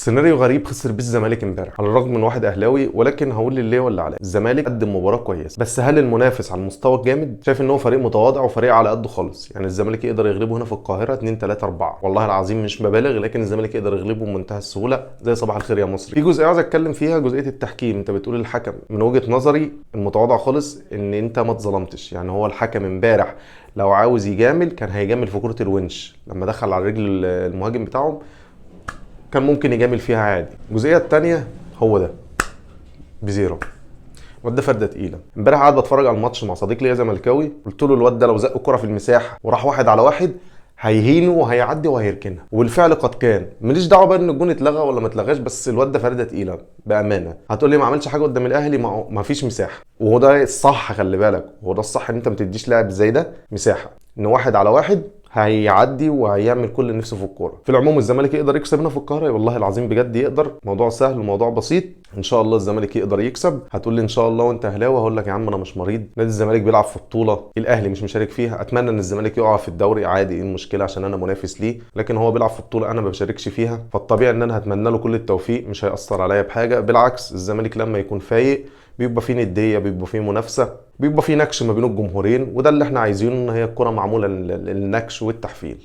سيناريو غريب خسر بيه الزمالك امبارح على الرغم من واحد اهلاوي، ولكن هقول ليه ولا عليه. الزمالك قدم مباراه كويسه، بس هل المنافس على المستوى الجامد؟ شايف ان هو فريق متواضع وفريق على قده خالص. يعني الزمالك يقدر يغلبه هنا في القاهره 2 3 4، والله العظيم مش ببالغ، لكن الزمالك يقدر يغلبه بمنتهى السهوله زي صباح الخير يا مصري. في جزئيه عايز اتكلم فيها، جزئيه التحكيم. انت بتقول الحكم، من وجهه نظري المتواضع خالص ان انت ما اتظلمتش. يعني هو الحكم امبارح لو عاوز يجامل كان هيجامل في كره الونش لما دخل على رجل المهاجم بتاعهم، كان ممكن يجامل فيها عادي. الجزئيه الثانيه هو ده بزيرو. الواد ده فرده تقيله. امبارح قاعد بتفرج على الماتش مع صديق ليا زملكاوي، قلت له الواد ده لو زق الكره في المساحه وراح واحد على واحد هيهينه وهيعدي وهيركنها، والفعل قد كان. ماليش دعوه بقى ان الجون اتلغى ولا ما اتلغاش، بس الواد ده فرده تقيله بامانه. هتقول لي ما عملش حاجه قدام الاهلي، ما فيش مساحه، وهو ده الصح. خلي بالك، هو ده الصح، ان انت ما تديش لاعب زي ده مساحه، ان واحد على واحد هيعدي وهيعمل كل اللي نفسه في الكوره. في العموم الزمالك يقدر يكسب هنا في القاهره، والله العظيم بجد يقدر. موضوع سهل وموضوع بسيط، ان شاء الله الزمالك يقدر يكسب. هتقول لي ان شاء الله وانت اهلاوي، هقول لك يا عم انا مش مريض، نادي الزمالك بيلعب في بطوله الاهلي مش مشارك فيها. اتمنى ان الزمالك يقع في الدوري عادي، ايه المشكله؟ عشان انا منافس ليه، لكن هو بيلعب في بطوله انا ما بشاركش فيها، فالطبيعي ان انا هتمنى له كل التوفيق، مش هيأثر عليا بحاجه. بالعكس، الزمالك لما يكون فايق بيبقى فيه نديه، بيبقى فيه منافسه، بيبقى فيه نكش ما بين الجمهورين، وده اللي احنا عايزينه، ان هي الكره معموله للنكش والتحفيل.